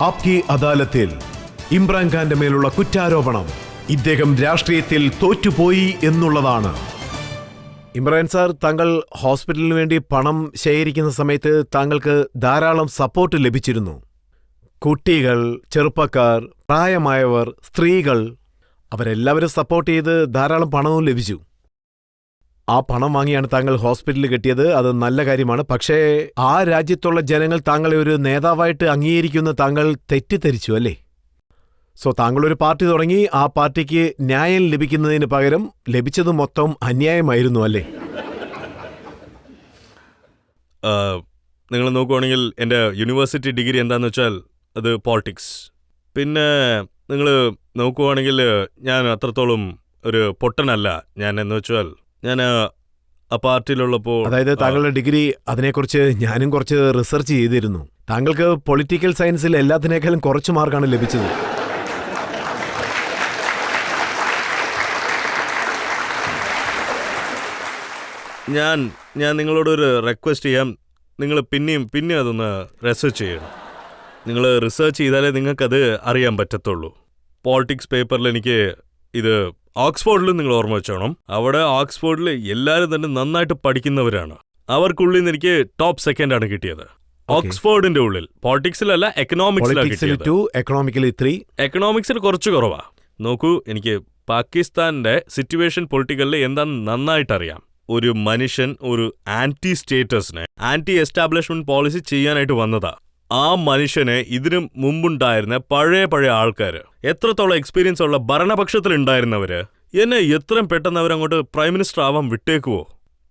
ആപ്കി അദാലത്തിൽ ഇമ്രാൻഖാന്റെ മേലുള്ള കുറ്റാരോപണം ഇദ്ദേഹം രാഷ്ട്രീയത്തിൽ തോറ്റുപോയി എന്നുള്ളതാണ്. ഇമ്രാൻ സാർ, താങ്കൾ ഹോസ്പിറ്റലിന് വേണ്ടി പണം ശേഖരിക്കുന്ന സമയത്ത് താങ്കൾക്ക് ധാരാളം സപ്പോർട്ട് ലഭിച്ചിരുന്നു. കുട്ടികൾ, ചെറുപ്പക്കാർ, പ്രായമായവർ, സ്ത്രീകൾ അവരെല്ലാവരും സപ്പോർട്ട് ചെയ്ത് ധാരാളം പണവും ലഭിച്ചു. ആ പണം വാങ്ങിയാണ് താങ്കൾ ഹോസ്പിറ്റലിൽ കെട്ടിയത്. അത് നല്ല കാര്യമാണ്. പക്ഷേ ആ രാജ്യത്തുള്ള ജനങ്ങൾ താങ്കളെ ഒരു നേതാവായിട്ട് അംഗീകരിക്കുന്ന താങ്കൾ തെറ്റിദ്ധരിച്ചു അല്ലേ? സോ താങ്കളൊരു പാർട്ടി തുടങ്ങി, ആ പാർട്ടിക്ക് ന്യായം ലഭിക്കുന്നതിന് പകരം ലഭിച്ചത് മൊത്തം അന്യായമായിരുന്നു അല്ലേ? നിങ്ങൾ നോക്കുവാണെങ്കിൽ എൻ്റെ യൂണിവേഴ്സിറ്റി ഡിഗ്രി എന്താണെന്ന് വെച്ചാൽ അത് പോളിറ്റിക്സ്. പിന്നെ നിങ്ങൾ നോക്കുവാണെങ്കിൽ ഞാൻ അത്രത്തോളം ഒരു പൊട്ടനല്ല. ഞാൻ എന്ന് വെച്ചാൽ ഞാൻ ആ പാർട്ടിയിലുള്ളപ്പോൾ, അതായത് താങ്കളുടെ ഡിഗ്രി, അതിനെക്കുറിച്ച് ഞാനും കുറച്ച് റിസർച്ച് ചെയ്തിരുന്നു. താങ്കൾക്ക് പൊളിറ്റിക്കൽ സയൻസിൽ എല്ലാത്തിനേക്കാളും കുറച്ച് മാർക്കാണ് ലഭിച്ചത്. ഞാൻ നിങ്ങളോടൊരു റിക്വസ്റ്റ് ചെയ്യാം. നിങ്ങൾ പിന്നെയും അതൊന്ന് റിസർച്ച് ചെയ്യണം. നിങ്ങൾ റിസർച്ച് ചെയ്താലേ നിങ്ങൾക്കത് അറിയാൻ പറ്റത്തുള്ളൂ. പോളിറ്റിക്സ് പേപ്പറിൽ എനിക്ക് ഇത് ഓക്സ്ഫോർഡിൽ നിങ്ങൾ ഓർമ്മ വെച്ചോണം. അവിടെ ഓക്സ്ഫോർഡിൽ എല്ലാവരും തന്നെ നന്നായിട്ട് പഠിക്കുന്നവരാണ്. അവർക്കുള്ളിൽ നിന്ന് എനിക്ക് ടോപ്പ് സെക്കൻഡാണ് കിട്ടിയത്. ഓക്സ്ഫോർഡിന്റെ ഉള്ളിൽ പോളിറ്റിക്സിലല്ല, എക്കണോമിക്സിലാണ് കിട്ടിയത്. എക്കണോമിക്സിൽ കുറച്ച് കുറവാ. നോക്കൂ, എനിക്ക് പാകിസ്ഥാന്റെ സിറ്റുവേഷൻ പൊളിറ്റിക്കലിൽ എന്താണെന്ന് നന്നായിട്ടറിയാം. ഒരു മനുഷ്യൻ ഒരു ആന്റി സ്റ്റേറ്റസിനെ, ആന്റി എസ്റ്റാബ്ലിഷ്മെന്റ് പോളിസി ചെയ്യാനായിട്ട് വന്നതാ. ആ മനുഷ്യനെ ഇതിനു മുമ്പുണ്ടായിരുന്ന പഴയ ആൾക്കാര്, എത്രത്തോളം എക്സ്പീരിയൻസ് ഉള്ള ഭരണപക്ഷത്തിലുണ്ടായിരുന്നവര്, എന്നെ എത്രയും പെട്ടെന്ന് അവരങ്ങോട്ട് പ്രൈം മിനിസ്റ്റർ ആവാൻ വിട്ടേക്കുവോ?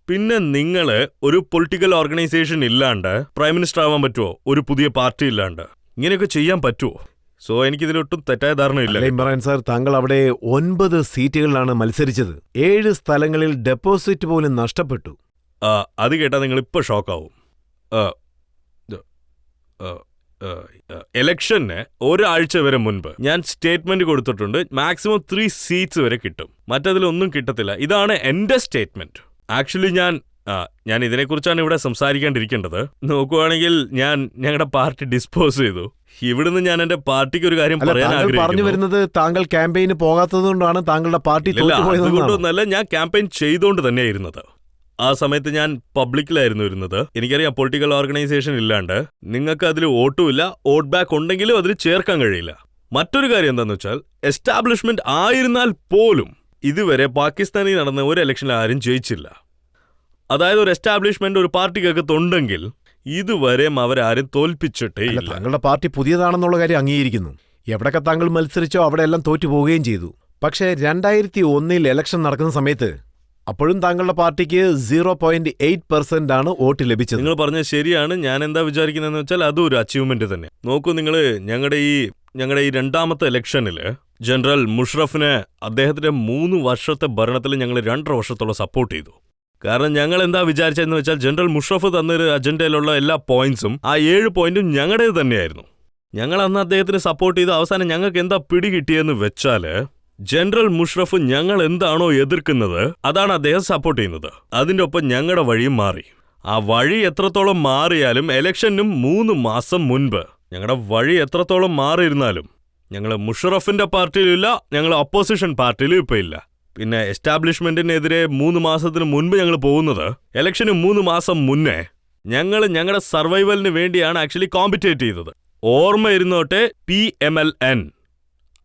പിന്നെ നിങ്ങള് ഒരു പൊളിറ്റിക്കൽ ഓർഗനൈസേഷൻ ഇല്ലാണ്ട് പ്രൈം മിനിസ്റ്റർ ആവാൻ പറ്റുമോ? ഒരു പുതിയ പാർട്ടി ഇല്ലാണ്ട് ഇങ്ങനെയൊക്കെ ചെയ്യാൻ പറ്റുമോ? സോ എനിക്കിതിലൊട്ടും തെറ്റായ ധാരണയില്ല. ഇമ്രാൻ സാർ, താങ്കൾ അവിടെ 9 സീറ്റുകളിലാണ് മത്സരിച്ചത്. 7 സ്ഥലങ്ങളിൽ ഡെപ്പോസിറ്റ് പോലും നഷ്ടപ്പെട്ടു. അത് കേട്ടാൽ നിങ്ങൾ ഇപ്പൊ ഷോക്കാവും. ഇലക്ഷന് ഒരാഴ്ച വരെ മുൻപ് ഞാൻ സ്റ്റേറ്റ്മെന്റ് കൊടുത്തിട്ടുണ്ട്. മാക്സിമം 3 സീറ്റ്സ് വരെ കിട്ടും, മറ്റതിലൊന്നും കിട്ടത്തില്ല. ഇതാണ് എന്റെ സ്റ്റേറ്റ്മെന്റ്. ആക്ച്വലി ഞാൻ ഇതിനെക്കുറിച്ചാണ് ഇവിടെ സംസാരിക്കാണ്ടിരിക്കേണ്ടത്. നോക്കുവാണെങ്കിൽ ഞാൻ ഞങ്ങളുടെ പാർട്ടി ഡിസ്പോസ് ചെയ്തു. ഇവിടുന്ന് ഞാൻ എന്റെ പാർട്ടിക്ക് ഒരു കാര്യം പറയാൻ പറഞ്ഞു വരുന്നത്, താങ്കൾ ക്യാമ്പയിന് പോകാത്തതുകൊണ്ടാണ് താങ്കളുടെ പാർട്ടി അതുകൊണ്ടൊന്നല്ല, ഞാൻ ക്യാമ്പയിൻ ചെയ്തുകൊണ്ട് തന്നെയായിരുന്നത്. ആ സമയത്ത് ഞാൻ പബ്ലിക്കിലായിരുന്നു ഇരുന്നത്. എനിക്കറിയാം പൊളിറ്റിക്കൽ ഓർഗനൈസേഷൻ ഇല്ലാണ്ട് നിങ്ങൾക്ക് അതിൽ വോട്ടുമില്ല, വോട്ട് ബാക്ക് ഉണ്ടെങ്കിലും അതിൽ ചേർക്കാൻ കഴിയില്ല. മറ്റൊരു കാര്യം എന്താണെന്ന് വെച്ചാൽ, എസ്റ്റാബ്ലിഷ്മെന്റ് ആയിരുന്നാൽ പോലും ഇതുവരെ പാകിസ്ഥാനിൽ നടന്ന ഒരു ഇലക്ഷനിൽ ആരും ജയിച്ചില്ല. അതായത് ഒരു എസ്റ്റാബ്ലിഷ്മെന്റ് ഒരു പാർട്ടിക്കകത്തുണ്ടെങ്കിൽ ഇതുവരെയും അവരാരും തോൽപ്പിച്ചിട്ടേ ഇല്ല. താങ്കളുടെ പാർട്ടി പുതിയതാണെന്നുള്ള കാര്യം അംഗീകരിക്കുന്നു. എവിടൊക്കെ താങ്കൾ മത്സരിച്ചോ അവിടെയെല്ലാം തോറ്റു പോവുകയും ചെയ്തു. പക്ഷേ 2001 ഇലക്ഷൻ നടക്കുന്ന സമയത്ത് അപ്പോഴും താങ്കളുടെ പാർട്ടിക്ക് 0.8% ആണ് വോട്ട് ലഭിച്ചത്. നിങ്ങൾ പറഞ്ഞത് ശരിയാണ്. ഞാൻ എന്താ വിചാരിക്കുന്നതെന്ന് വെച്ചാൽ അതും ഒരു അച്ചീവ്മെന്റ് തന്നെ. നോക്കൂ, നിങ്ങൾ ഞങ്ങളുടെ ഈ 2ാമത്തെ ഇലക്ഷനില് ജനറൽ മുഷറഫിനെ, അദ്ദേഹത്തിന്റെ 3 വർഷത്തെ ഭരണത്തിൽ ഞങ്ങൾ 2.5 വർഷത്തോളം സപ്പോർട്ട് ചെയ്തു. കാരണം ഞങ്ങൾ എന്താ വിചാരിച്ചതെന്ന് വെച്ചാൽ, ജനറൽ മുഷറഫ് തന്നൊരു അജണ്ടയിലുള്ള എല്ലാ പോയിന്റ്സും, ആ 7 പോയിന്റും ഞങ്ങളുടേത് തന്നെയായിരുന്നു. ഞങ്ങൾ അന്ന് അദ്ദേഹത്തിന് സപ്പോർട്ട് ചെയ്ത് അവസാനം ഞങ്ങൾക്ക് എന്താ പിടി കിട്ടിയെന്ന് വെച്ചാല്, ജനറൽ മുഷറഫ് ഞങ്ങൾ എന്താണോ എതിർക്കുന്നത് അതാണ് അദ്ദേഹം സപ്പോർട്ട് ചെയ്യുന്നത്. അതിൻ്റെ ഒപ്പം ഞങ്ങളുടെ വഴിയും മാറി. ആ വഴി എത്രത്തോളം മാറിയാലും ഇലക്ഷനും 3 മാസം മുൻപ് ഞങ്ങളുടെ വഴി എത്രത്തോളം മാറിയിരുന്നാലും ഞങ്ങൾ മുഷറഫിന്റെ പാർട്ടിയിലില്ല, ഞങ്ങൾ ഓപ്പോസിഷൻ പാർട്ടിയിലും ഇപ്പം ഇല്ല. പിന്നെ എസ്റ്റാബ്ലിഷ്മെന്റിനെതിരെ 3 മാസത്തിന് മുൻപ് ഞങ്ങൾ പോകുന്നത്, ഇലക്ഷന് 3 മാസം മുന്നേ ഞങ്ങളുടെ സർവൈവലിന് വേണ്ടിയാണ് ആക്ച്വലി കോമ്പറ്റേറ്റ് ചെയ്തത്. ഓർമ്മ ഇരുന്നോട്ടെ, PMLN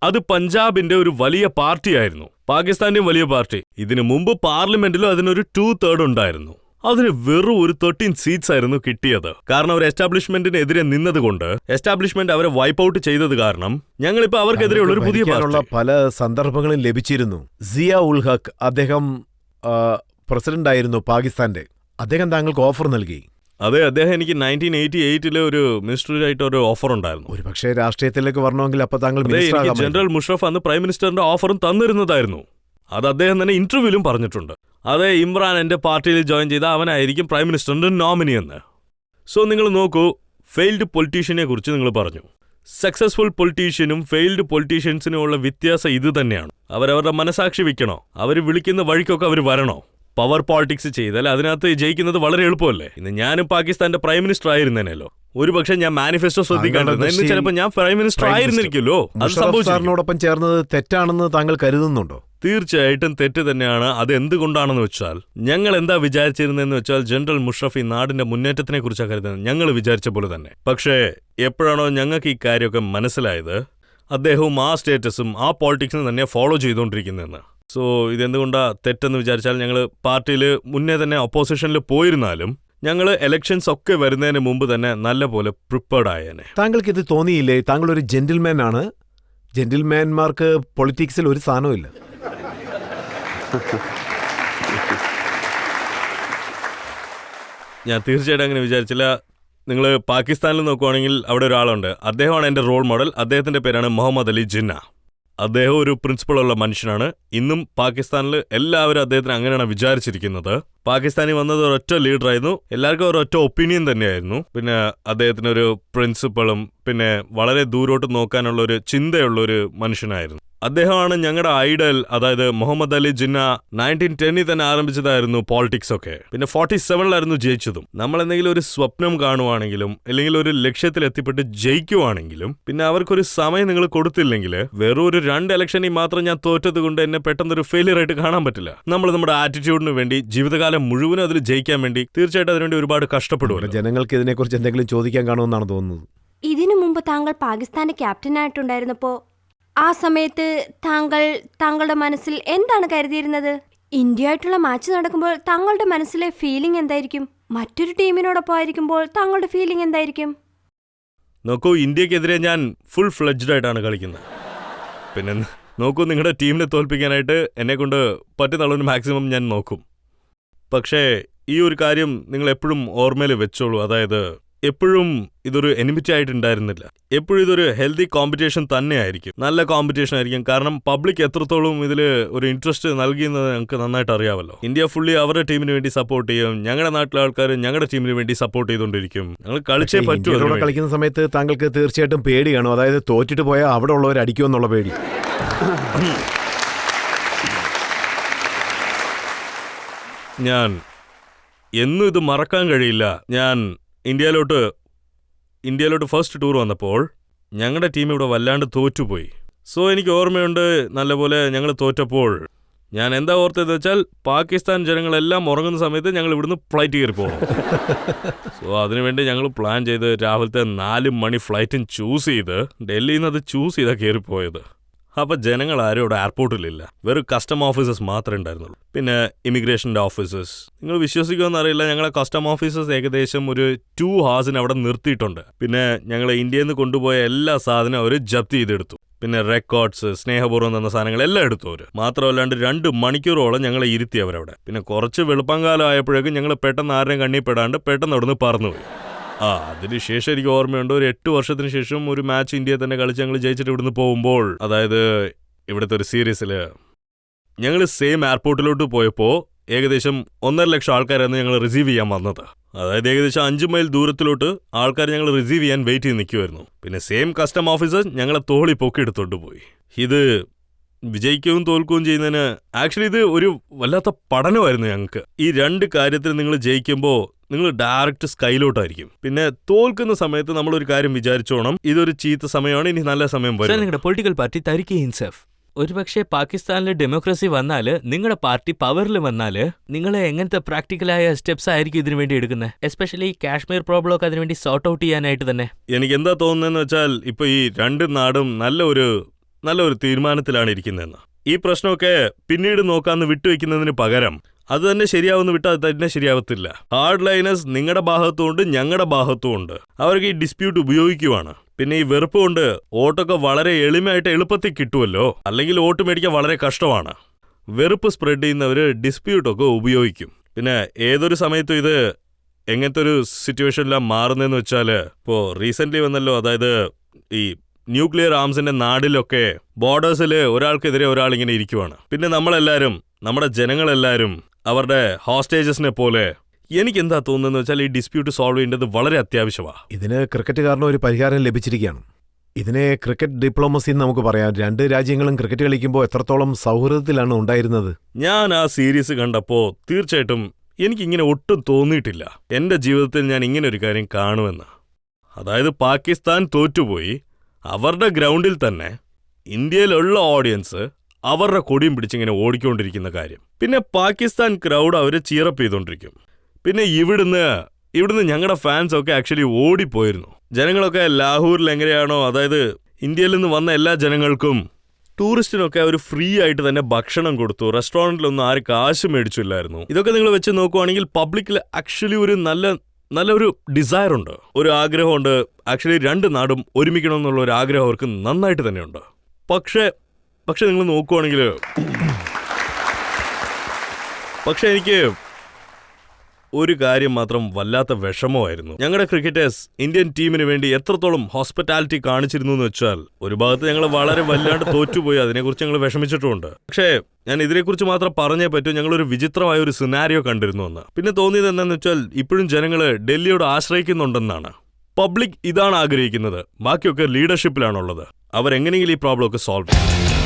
അത് പഞ്ചാബിന്റെ ഒരു വലിയ പാർട്ടിയായിരുന്നു, പാകിസ്ഥാന്റെയും വലിയ പാർട്ടി. ഇതിനു മുമ്പ് പാർലമെന്റിലും അതിനൊരു 2/3 ഉണ്ടായിരുന്നു. അതിന് വെറും ഒരു 13 സീറ്റ്സ് ആയിരുന്നു കിട്ടിയത്. കാരണം ഒരു എസ്റ്റാബ്ലിഷ്മെന്റിനെതിരെ നിന്നതുകൊണ്ട്, എസ്റ്റാബ്ലിഷ്മെന്റ് അവരെ വൈപ്പ് ഔട്ട് ചെയ്തത് കാരണം ഞങ്ങളിപ്പോ അവർക്കെതിരെയുള്ള ഒരു പുതിയ പാർട്ടി. പല സന്ദർഭങ്ങളും ലഭിച്ചിരുന്നു. സിയ ഉൽ ഹക്ക്, അദ്ദേഹം പ്രസിഡന്റ് ആയിരുന്നു പാകിസ്ഥാന്റെ. അദ്ദേഹം താങ്കൾക്ക് ഓഫർ നൽകി. അതെ, അദ്ദേഹം എനിക്ക് 1988 ഒരു മിനിസ്റ്ററായിട്ട് ഒരു ഓഫർ ഉണ്ടായിരുന്നു. ഒരു പക്ഷേ രാഷ്ട്രീയത്തിലേക്ക് വരണമെങ്കിൽ അപ്പൊ താങ്കൾ ജനറൽ മുഷറഫ് അന്ന് പ്രൈം മിനിസ്റ്ററിന്റെ ഓഫറും തന്നിരുന്നതായിരുന്നു. അത് അദ്ദേഹം തന്നെ ഇന്റർവ്യൂവിലും പറഞ്ഞിട്ടുണ്ട്. അതെ, ഇമ്രാൻ എന്റെ പാർട്ടിയിൽ ജോയിൻ ചെയ്ത അവനായിരിക്കും പ്രൈം മിനിസ്റ്ററിന്റെ നോമിനി എന്ന്. സോ നിങ്ങൾ നോക്കൂ, ഫെയിൽഡ് പൊളിറ്റീഷ്യനെ കുറിച്ച് നിങ്ങൾ പറഞ്ഞു. സക്സസ്ഫുൾ പൊളിറ്റീഷ്യനും ഫെയിൽഡ് പൊളിറ്റീഷ്യൻസിനും ഉള്ള വ്യത്യാസം ഇത് തന്നെയാണ്. അവരവരുടെ മനസാക്ഷി വിൽക്കണോ? അവർ വിളിക്കുന്ന വഴിക്കൊക്കെ അവർ വരണോ? പവർ പോളിറ്റിക്സ് ചെയ്താൽ അതിനകത്ത് ജയിക്കുന്നത് വളരെ എളുപ്പമല്ലേ? ഇന്ന് ഞാനും പാകിസ്ഥാന്റെ പ്രൈം മിനിസ്റ്റർ ആയിരുന്നേനല്ലോ. ഒരു പക്ഷേ ഞാൻ മാനിഫെസ്റ്റോ ശ്രദ്ധിക്കാണ്ടിരുന്നു. ഇന്ന് ചിലപ്പോൾ ഞാൻ പ്രൈം മിനിസ്റ്റർ ആയിരുന്നിരിക്കുമല്ലോ. അത് സാറിനോടൊപ്പം ചേർന്നത് തെറ്റാണെന്ന് താങ്കൾ കരുതുന്നുണ്ടോ? തീർച്ചയായിട്ടും തെറ്റ് തന്നെയാണ്. അത് എന്തുകൊണ്ടാണെന്ന് വെച്ചാൽ ഞങ്ങൾ എന്താ വിചാരിച്ചിരുന്നതെന്ന് വെച്ചാൽ ജനറൽ മുഷറഫ് ഈ നാടിന്റെ മുന്നേറ്റത്തിനെ കുറിച്ചാണ് കരുതുന്നത്, ഞങ്ങൾ വിചാരിച്ച പോലെ തന്നെ. പക്ഷേ എപ്പോഴാണോ ഞങ്ങൾക്ക് ഈ കാര്യമൊക്കെ മനസ്സിലായത്, അദ്ദേഹവും ആ സ്റ്റേറ്റസും ആ പോളിറ്റിക്സും തന്നെ ഫോളോ ചെയ്തുകൊണ്ടിരിക്കുന്നതെന്ന്. സോ ഇതെന്തുകൊണ്ടാ തെറ്റെന്ന് വിചാരിച്ചാൽ ഞങ്ങൾ പാർട്ടിയിൽ മുന്നേ തന്നെ ഒപ്പോസിഷനിൽ പോയിരുന്നാലും ഞങ്ങൾ എലക്ഷൻസ് ഒക്കെ വരുന്നതിന് മുമ്പ് തന്നെ നല്ലപോലെ പ്രിപ്പയർഡ് ആയേനെ. താങ്കൾക്ക് ഇത് തോന്നിയില്ലേ? താങ്കൾ ഒരു ജെന്റിൽമാൻ ആണ്. ജെന്റിൽമാൻമാർക്ക് പൊളിറ്റിക്സിൽ ഒരു സ്ഥാനമില്ല. ഞാൻ തീർച്ചയായിട്ടും അങ്ങനെ വിചാരിച്ചില്ല. നിങ്ങൾ പാകിസ്ഥാനിൽ നോക്കുവാണെങ്കിൽ അവിടെ ഒരാളുണ്ട്, അദ്ദേഹമാണ് എൻ്റെ റോൾ മോഡൽ. അദ്ദേഹത്തിൻ്റെ പേരാണ് മുഹമ്മദ് അലി ജിന്ന. അദ്ദേഹം ഒരു പ്രിൻസിപ്പളുള്ള മനുഷ്യനാണ്. ഇന്നും പാകിസ്ഥാനിൽ എല്ലാവരും അദ്ദേഹത്തിന് അങ്ങനെയാണ് വിചാരിച്ചിരിക്കുന്നത്. പാകിസ്ഥാനിൽ വന്നത് ഒരൊറ്റ ലീഡറായിരുന്നു, എല്ലാവർക്കും ഒരൊറ്റ ഒപ്പീനിയൻ തന്നെയായിരുന്നു. പിന്നെ അദ്ദേഹത്തിനൊരു പ്രിൻസിപ്പളും പിന്നെ വളരെ ദൂരോട്ട് നോക്കാനുള്ള ഒരു ചിന്തയുള്ളൊരു മനുഷ്യനായിരുന്നു. അദ്ദേഹമാണ് ഞങ്ങളുടെ ഐഡൽ. അതായത് മുഹമ്മദ് അലി ജിന്ന 1910 തന്നെ ആരംഭിച്ചതായിരുന്നു പോളിറ്റിക്സ് ഒക്കെ. പിന്നെ 47 ജയിച്ചതും. നമ്മൾ എന്തെങ്കിലും ഒരു സ്വപ്നം കാണുവാണെങ്കിലും അല്ലെങ്കിൽ ഒരു ലക്ഷ്യത്തിൽ എത്തിപ്പെട്ട് ജയിക്കുവാണെങ്കിലും പിന്നെ അവർക്കൊരു സമയം നിങ്ങൾ കൊടുത്തില്ലെങ്കിൽ വെറും ഒരു 2 ഇലക്ഷനിൽ മാത്രം ഞാൻ തോറ്റത് കൊണ്ട് എന്നെ പെട്ടെന്നൊരു ഫെയിലിയർ ആയിട്ട് കാണാൻ പറ്റില്ല. നമ്മൾ നമ്മുടെ ആറ്റിറ്റ്യൂഡിന് വേണ്ടി ജീവിതകാലം മുഴുവനും അതിൽ ജയിക്കാൻ വേണ്ടി തീർച്ചയായിട്ടും അതിനുവേണ്ടി ഒരുപാട് കഷ്ടപ്പെടുമല്ലോ. ജനങ്ങൾക്ക് ഇതിനെക്കുറിച്ച് എന്തെങ്കിലും ചോദിക്കാൻ കാണുമെന്നാണ് തോന്നുന്നത്. ഇതിനു മുമ്പ് താങ്കൾ പാകിസ്ഥാന്റെ ക്യാപ്റ്റനായിട്ടുണ്ടായിരുന്നപ്പോ ആ സമയത്ത് താങ്കളുടെ മനസ്സിൽ എന്താണ് കരുതിയിരുന്നത്? ഇന്ത്യയായിട്ടുള്ള മാച്ച് നടക്കുമ്പോൾ താങ്കളുടെ മനസ്സിലെ ഫീലിംഗ് എന്തായിരിക്കും? മറ്റൊരു ടീമിനോടൊപ്പം ആയിരിക്കുമ്പോൾ താങ്കളുടെ ഫീലിംഗ് എന്തായിരിക്കും? നോക്കൂ, ഇന്ത്യക്കെതിരെ ഞാൻ ഫുൾ ഫ്ലെഡ്ജ്ഡ് ആയിട്ടാണ് കളിക്കുന്നത്. പിന്നെ നോക്കൂ, നിങ്ങളുടെ ടീമിനെ തോൽപ്പിക്കാനായിട്ട് എന്നെക്കൊണ്ട് പറ്റുന്ന മാക്സിമം ഞാൻ നോക്കും. പക്ഷേ ഈ ഒരു കാര്യം നിങ്ങൾ എപ്പോഴും ഓർമ്മയിൽ വെച്ചോളൂ. അതായത് എപ്പോഴും ഇതൊരു എനിമിറ്റി ആയിട്ടുണ്ടായിരുന്നില്ല. എപ്പോഴും ഇതൊരു ഹെൽത്തി കോമ്പറ്റീഷൻ തന്നെയായിരിക്കും, നല്ല കോമ്പറ്റീഷൻ ആയിരിക്കും. കാരണം പബ്ലിക് എത്രത്തോളം ഇതിൽ ഒരു ഇൻട്രസ്റ്റ് നൽകിയെന്ന് ഞങ്ങൾക്ക് നന്നായിട്ട് അറിയാമല്ലോ. ഇന്ത്യ ഫുള്ളി അവരുടെ ടീമിന് വേണ്ടി സപ്പോർട്ട് ചെയ്യും, ഞങ്ങളുടെ നാട്ടിലെ ആൾക്കാർ ഞങ്ങളുടെ ടീമിന് വേണ്ടി സപ്പോർട്ട് ചെയ്തുകൊണ്ടിരിക്കും. ഞങ്ങൾ കളിച്ചേ പറ്റൂ. കളിക്കുന്ന സമയത്ത് താങ്കൾക്ക് തീർച്ചയായിട്ടും പേടി കാണും. അതായത് തോറ്റിട്ട് പോയാൽ അവിടെ ഉള്ളവർ അടിക്കുമെന്നുള്ള പേടി. ഞാൻ എന്നും ഇത് മറക്കാൻ കഴിയില്ല. ഞാൻ ഇന്ത്യയിലോട്ട് ഫസ്റ്റ് ടൂർ വന്നപ്പോൾ ഞങ്ങളുടെ ടീം ഇവിടെ വല്ലാണ്ട് തോറ്റുപോയി. സോ എനിക്ക് ഓർമ്മയുണ്ട് നല്ലപോലെ ഞങ്ങൾ തോറ്റപ്പോൾ ഞാൻ എന്താ ഓർത്തതെന്ന് വെച്ചാൽ പാകിസ്ഥാൻ ജനങ്ങളെല്ലാം ഉറങ്ങുന്ന സമയത്ത് ഞങ്ങൾ ഇവിടുന്ന് ഫ്ലൈറ്റ് കയറി പോകും. സോ അതിനുവേണ്ടി ഞങ്ങൾ പ്ലാൻ ചെയ്ത് രാവിലത്തെ 4 മണി ഫ്ലൈറ്റും ചൂസ് ചെയ്ത് ഡൽഹിയിൽ നിന്ന് അത് ചൂസ് ചെയ്താണ് കയറിപ്പോയത്. അപ്പോൾ ജനങ്ങൾ ആരും ഇവിടെ എയർപോർട്ടിലില്ല, വെറും കസ്റ്റം ഓഫീസേഴ്സ് മാത്രമേ ഉണ്ടായിരുന്നുള്ളൂ. പിന്നെ ഇമിഗ്രേഷൻ്റെ ഓഫീസേഴ്സ്. നിങ്ങൾ വിശ്വസിക്കുമെന്ന് അറിയില്ല, ഞങ്ങളെ കസ്റ്റം ഓഫീസേഴ്സ് ഏകദേശം ഒരു 2 hours അവിടെ നിർത്തിയിട്ടുണ്ട്. പിന്നെ ഞങ്ങൾ ഇന്ത്യയിൽ നിന്ന് കൊണ്ടുപോയ എല്ലാ സാധനവും അവർ ജപ്തി ചെയ്തെടുത്തു. പിന്നെ റെക്കോർഡ്സ്, സ്നേഹപൂർവ്വം തന്ന സാധനങ്ങളെല്ലാം എടുത്തു അവർ. മാത്രമല്ലാണ്ട് 2 മണിക്കൂറോളം ഞങ്ങളെ ഇരുത്തി അവരവിടെ. പിന്നെ കുറച്ച് വെളുപ്പംകാലം ആയപ്പോഴേക്കും ഞങ്ങൾ പെട്ടെന്ന് ആരുടെയും കണ്ണിൽ പെടാണ്ട് പെട്ടെന്ന് അവിടുന്ന് പറന്നുപോയി. അതിനുശേഷം എനിക്ക് ഓർമ്മയുണ്ട്, ഒരു 8 വർഷത്തിന് ശേഷം ഒരു മാച്ച് ഇന്ത്യയെ തന്നെ കളിച്ച് ഞങ്ങൾ ജയിച്ചിട്ട് ഇവിടുന്ന് പോകുമ്പോൾ, അതായത് ഇവിടുത്തെ ഒരു സീരീസിൽ ഞങ്ങൾ സെയിം എയർപോർട്ടിലോട്ട് പോയപ്പോൾ ഏകദേശം 1.5 ലക്ഷം ആൾക്കാരായിരുന്നു ഞങ്ങൾ റിസീവ് ചെയ്യാൻ വന്നത്. അതായത് ഏകദേശം 5 മൈൽ ദൂരത്തിലോട്ട് ആൾക്കാർ ഞങ്ങൾ റിസീവ് ചെയ്യാൻ വെയിറ്റ് ചെയ്ത് നിൽക്കുമായിരുന്നു. പിന്നെ സെയിം കസ്റ്റം ഓഫീസർ ഞങ്ങളെ തോളി പൊക്കി എടുത്തോണ്ട് പോയി. ഇത് വിജയിക്കുകയും തോൽക്കുകയും ചെയ്യുന്നതിന് ആക്ച്വലി ഇത് ഒരു വല്ലാത്ത പഠനമായിരുന്നു ഞങ്ങൾക്ക്. ഈ 2 കാര്യത്തിൽ നിങ്ങൾ ജയിക്കുമ്പോൾ നിങ്ങൾ ഡയറക്റ്റ് സ്കൈലോട്ടായിരിക്കും. പിന്നെ തോൽക്കുന്ന സമയത്ത് നമ്മളൊരു കാര്യം വിചാരിച്ചോണം, ഇതൊരു ചീത്ത സമയമാണ്, ഇനി നല്ല സമയം വരും. നിങ്ങളുടെ പൊളിറ്റിക്കൽ പാർട്ടി തഹ്രീക്ക് ഇൻസാഫ് ഒരുപക്ഷെ പാകിസ്ഥാനിൽ ഡെമോക്രസി വന്നാല്, നിങ്ങളുടെ പാർട്ടി പവറിൽ വന്നാല് നിങ്ങളെ എങ്ങനത്തെ പ്രാക്ടിക്കലായ സ്റ്റെപ്സ് ആയിരിക്കും ഇതിനു വേണ്ടി എടുക്കുന്നത്? എസ്പെഷ്യലി കാശ്മീർ പ്രോബ്ലം ഒക്കെ അതിനുവേണ്ടി സോർട്ട് ഔട്ട് ചെയ്യാനായിട്ട് തന്നെ. എനിക്ക് എന്താ തോന്നുന്നതെന്ന് വെച്ചാൽ ഇപ്പൊ ഈ 2 നാടും നല്ലൊരു തീരുമാനത്തിലാണ് ഇരിക്കുന്നതെന്ന്. ഈ പ്രശ്നമൊക്കെ പിന്നീട് നോക്കാന്ന് വിട്ടുവെക്കുന്നതിന് പകരം അത് തന്നെ ശരിയാവുന്ന വിട്ടാൽ അത് തന്നെ ശരിയാവത്തില്ല. ഹാർഡ് ലൈനേഴ്സ് നിങ്ങളുടെ ഭാഗത്തുമുണ്ട്, ഞങ്ങളുടെ ഭാഗത്തുമുണ്ട്. അവർക്ക് ഈ ഡിസ്പ്യൂട്ട് ഉപയോഗിക്കുവാണ്. പിന്നെ ഈ വെറുപ്പ് കൊണ്ട് വോട്ടൊക്കെ വളരെ എളുപ്പത്തിൽ കിട്ടുമല്ലോ, അല്ലെങ്കിൽ വോട്ട് മേടിക്കാൻ വളരെ കഷ്ടമാണ്. വെറുപ്പ് സ്പ്രെഡ് ചെയ്യുന്നവർ ഡിസ്പ്യൂട്ടൊക്കെ ഉപയോഗിക്കും. പിന്നെ ഏതൊരു സമയത്തും ഇത് എങ്ങനത്തെ ഒരു സിറ്റുവേഷനിലാണ് മാറുന്നതെന്ന് വെച്ചാൽ, ഇപ്പോൾ റീസെൻ്റ്ലി വന്നല്ലോ, അതായത് ഈ ന്യൂക്ലിയർ ആംസിന്റെ നാടിലൊക്കെ ബോർഡേഴ്സിൽ ഒരാൾക്കെതിരെ ഒരാൾ ഇങ്ങനെ ഇരിക്കുവാണ്. പിന്നെ നമ്മളെല്ലാവരും, നമ്മുടെ ജനങ്ങളെല്ലാവരും അവരുടെ ഹോസ്റ്റേജസിനെ പോലെ. എനിക്ക് എന്താ തോന്നുന്നതെന്ന് വെച്ചാൽ ഈ ഡിസ്പ്യൂട്ട് സോൾവ് ചെയ്യേണ്ടത് വളരെ അത്യാവശ്യമാണ്. ഇതിന് ക്രിക്കറ്റ് കാരണം ഒരു പരിഹാരം ലഭിച്ചിരിക്കുകയാണ്. ഇതിനെ ക്രിക്കറ്റ് ഡിപ്ലോമസി എന്ന് നമുക്ക് പറയാം. 2 രാജ്യങ്ങളും ക്രിക്കറ്റ് കളിക്കുമ്പോൾ എത്രത്തോളം സൗഹൃദത്തിലാണ് ഉണ്ടായിരുന്നത്. ഞാൻ ആ സീരീസ് കണ്ടപ്പോൾ തീർച്ചയായിട്ടും എനിക്കിങ്ങനെ ഒട്ടും തോന്നിയിട്ടില്ല എൻ്റെ ജീവിതത്തിൽ ഞാൻ ഇങ്ങനെ ഒരു കാര്യം കാണുമെന്ന്. അതായത് പാകിസ്ഥാൻ തോറ്റുപോയി അവരുടെ ഗ്രൗണ്ടിൽ തന്നെ ഇന്ത്യയിലുള്ള ഓഡിയൻസ് അവരുടെ കൊടിയും പിടിച്ചിങ്ങനെ ഓടിക്കൊണ്ടിരിക്കുന്ന കാര്യം. പിന്നെ പാകിസ്ഥാൻ ക്രൗഡ് അവരെ ചീറപ്പ് ചെയ്തുകൊണ്ടിരിക്കും. പിന്നെ ഇവിടുന്ന് ഞങ്ങളുടെ ഫാൻസ് ഒക്കെ ആക്ച്വലി ഓടിപ്പോയിരുന്നു. ജനങ്ങളൊക്കെ ലാഹോറിൽ എങ്ങനെയാണോ, അതായത് ഇന്ത്യയിൽ നിന്ന് വന്ന എല്ലാ ജനങ്ങൾക്കും ടൂറിസ്റ്റിനൊക്കെ അവർ ഫ്രീ ആയിട്ട് തന്നെ ഭക്ഷണം കൊടുത്തു. റെസ്റ്റോറൻറ്റിലൊന്നും ആരും കാശ് മേടിച്ചില്ലായിരുന്നു. ഇതൊക്കെ നിങ്ങൾ വെച്ച് നോക്കുവാണെങ്കിൽ പബ്ലിക്കിൽ ആക്ച്വലി ഒരു നല്ലൊരു ഡിസയർ ഉണ്ട്, ഒരു ആഗ്രഹമുണ്ട്. ആക്ച്വലി രണ്ട് നാടും ഒരുമിക്കണം എന്നുള്ള ഒരു ആഗ്രഹം അവർക്ക് നന്നായിട്ട് തന്നെയുണ്ട്. പക്ഷേ നിങ്ങൾ നോക്കുവാണെങ്കിൽ എനിക്ക് ഒരു കാര്യം മാത്രം വല്ലാത്ത വിഷമമായിരുന്നു. ഞങ്ങളുടെ ക്രിക്കറ്റേഴ്സ് ഇന്ത്യൻ ടീമിന് വേണ്ടി എത്രത്തോളം ഹോസ്പിറ്റാലിറ്റി കാണിച്ചിരുന്നു എന്ന് വെച്ചാൽ, ഒരു ഭാഗത്ത് ഞങ്ങൾ വളരെ വല്ലാണ്ട് തോറ്റുപോയി, അതിനെക്കുറിച്ച് ഞങ്ങൾ വിഷമിച്ചിട്ടുമുണ്ട്. പക്ഷേ ഞാൻ ഇതിനെക്കുറിച്ച് മാത്രം പറഞ്ഞേ പറ്റൂ, ഞങ്ങളൊരു വിചിത്രമായ ഒരു സിനാരിയോ കണ്ടിരുന്നു എന്ന്. പിന്നെ തോന്നിയത് എന്താണെന്ന് വെച്ചാൽ, ഇപ്പോഴും ജനങ്ങൾ ഡൽഹിയോട് ആശ്രയിക്കുന്നുണ്ടെന്നാണ്. പബ്ലിക് ഇതാണ് ആഗ്രഹിക്കുന്നത്, ബാക്കിയൊക്കെ ലീഡർഷിപ്പിലാണുള്ളത്. അവരെങ്ങനെയെങ്കിലും ഈ പ്രോബ്ലം ഒക്കെ സോൾവ് ചെയ്യും.